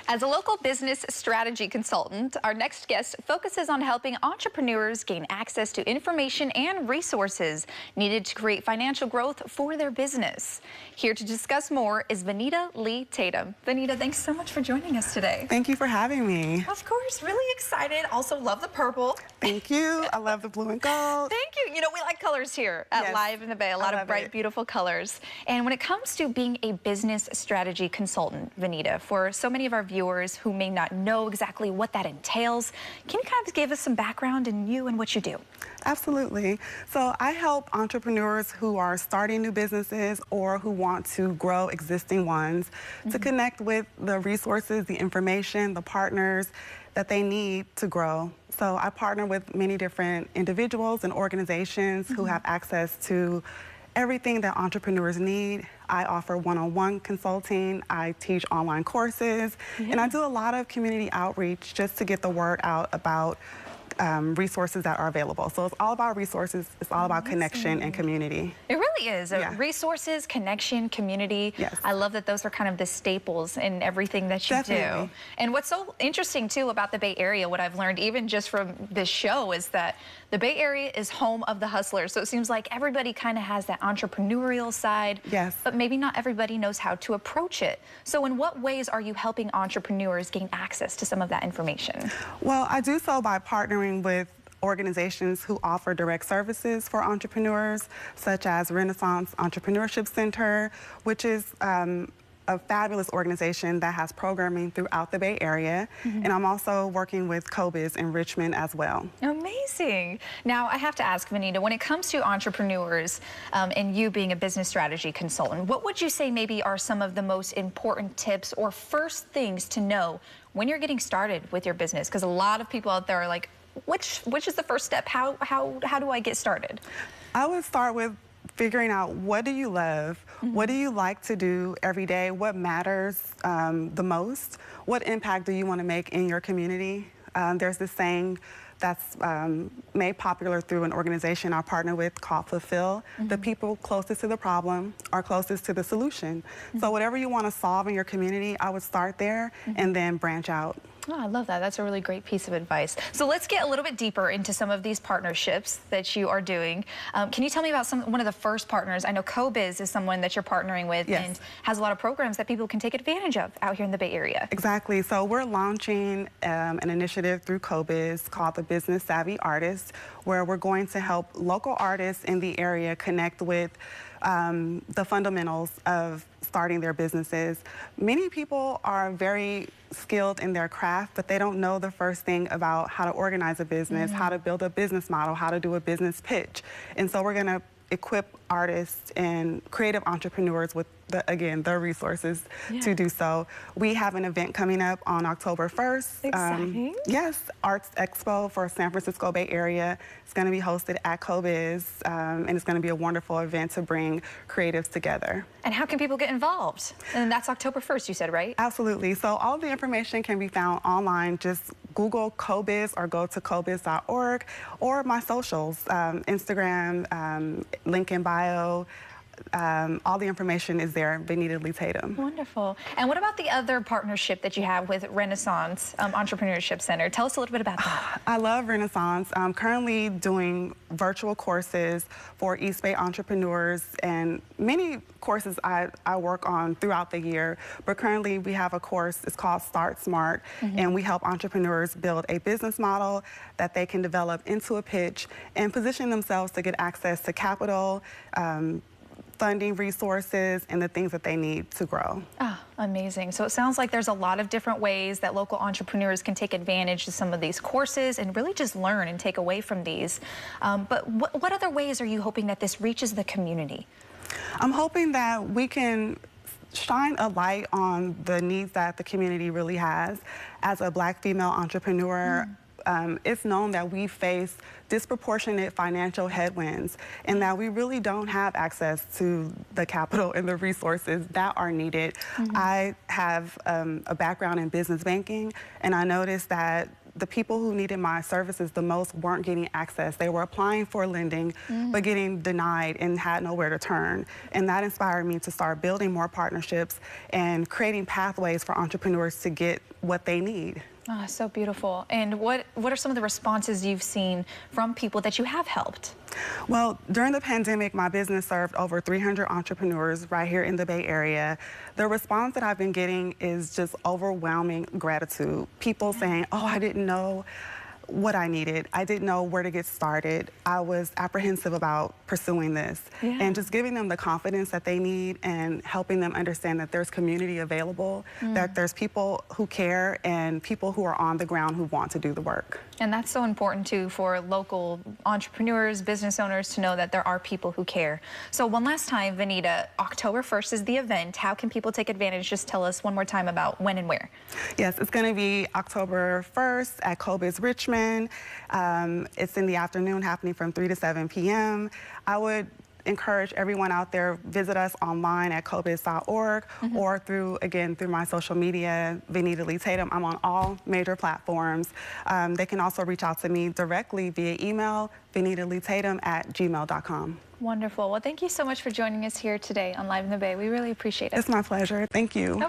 As a local business strategy consultant, our next guest focuses on helping entrepreneurs gain access to information and resources needed to create financial growth for their business. Here to discuss more is Vanita Lee-Tatum. Vanita, thanks so much for joining us today. Thank you for having me. Of course, really excited. Also love the purple. Thank you. I love the blue and gold. Thank you. You know, we like colors here at Yes, Live in the Bay. A lot of bright, it. beautiful colors. And when it comes to being a business strategy consultant, Vanita, for so many of our viewers who may not know exactly what that entails, can you kind of give us some background in you and what you do? Absolutely. So I help entrepreneurs who are starting new businesses or who want to grow existing ones to connect with the resources, the information, the partners that they need to grow. So I partner with many different individuals and organizations who have access to everything that entrepreneurs need. I offer one-on-one consulting, I teach online courses, and I do a lot of community outreach just to get the word out about resources that are available. So it's all about resources, it's all about connection and community. It really is. Yeah. Resources, connection, community. Yes. I love that those are kind of the staples in everything that you Definitely. do. And what's so interesting too about the Bay Area, what I've learned even just from this show, is that the Bay Area is home of the hustlers. So it seems like everybody kind of has that entrepreneurial side, Yes. but maybe not everybody knows how to approach it. So in what ways are you helping entrepreneurs gain access to some of that information? Well, I do so by partnering with organizations who offer direct services for entrepreneurs, such as Renaissance Entrepreneurship Center, which is a fabulous organization that has programming throughout the Bay Area. And I'm also working with CoBiz in Richmond as well. Amazing. Now, I have to ask, Vanita, when it comes to entrepreneurs and you being a business strategy consultant, what would you say maybe are some of the most important tips or first things to know when you're getting started with your business? Because a lot of people out there are like, which is the first step? How do I get started? I would start with figuring out, what do you love? What do you like to do every day? What matters the most? What impact do you want to make in your community? There's this saying that's made popular through an organization I partner with called Fulfill. The people closest to the problem are closest to the solution. So whatever you want to solve in your community, I would start there and then branch out. Oh, I love that. That's a really great piece of advice. So let's get a little bit deeper into some of these partnerships that you are doing. Can you tell me about one of the first partners? I know CoBiz is someone that you're partnering with and has a lot of programs that people can take advantage of out here in the Bay Area. Exactly. So we're launching an initiative through CoBiz called the Business Savvy Artist, where we're going to help local artists in the area connect with the fundamentals of starting their businesses. Many people are very skilled in their craft, but they don't know the first thing about how to organize a business, how to build a business model, how to do a business pitch. And so we're going to equip artists and creative entrepreneurs with, the resources to do so. We have an event coming up on October 1st. Exciting. Yes, Arts Expo for San Francisco Bay Area. It's going to be hosted at CoBiz, and it's going to be a wonderful event to bring creatives together. And how can people get involved? And that's October 1st, you said, right? Absolutely. So all the information can be found online. Just Google CoBiz or go to cobiz.org, or my socials, Instagram, link in bio. All the information is there, Vanita Lee-Tatum. Wonderful. And what about the other partnership that you have with Renaissance Entrepreneurship Center? Tell us a little bit about that. I love Renaissance. I'm currently doing virtual courses for East Bay entrepreneurs, and many courses I work on throughout the year. But currently we have a course, it's called Start Smart, and we help entrepreneurs build a business model that they can develop into a pitch and position themselves to get access to capital, funding resources, and the things that they need to grow. Oh, amazing. So it sounds like there's a lot of different ways that local entrepreneurs can take advantage of some of these courses and really just learn and take away from these. But what other ways are you hoping that this reaches the community? I'm hoping that we can shine a light on the needs that the community really has. As a Black female entrepreneur, it's known that we face disproportionate financial headwinds and that we really don't have access to the capital and the resources that are needed. I have a background in business banking, and I noticed that the people who needed my services the most weren't getting access. They were applying for lending, but getting denied and had nowhere to turn. And that inspired me to start building more partnerships and creating pathways for entrepreneurs to get what they need. Oh, so beautiful. And what are some of the responses you've seen from people that you have helped? Well, during the pandemic, my business served over 300 entrepreneurs right here in the Bay Area. The response that I've been getting is just overwhelming gratitude. People saying, oh, I didn't know what I needed. I didn't know where to get started. I was apprehensive about pursuing this. And just giving them the confidence that they need and helping them understand that there's community available, that there's people who care and people who are on the ground who want to do the work. And that's so important too for local entrepreneurs, business owners to know that there are people who care. So one last time, Vanita, October 1st is the event. How can people take advantage? Just tell us one more time about when and where. Yes, it's going to be October 1st at Kobe's Richmond. It's in the afternoon, happening from 3 to 7 p.m. I would encourage everyone out there, visit us online at kobes.org or through my social media, Vanita Lee-Tatum. I'm on all major platforms. They can also reach out to me directly via email, vanitaleetatum@gmail.com. Wonderful. Well, thank you so much for joining us here today on Live in the Bay. We really appreciate it. It's my pleasure. Thank you.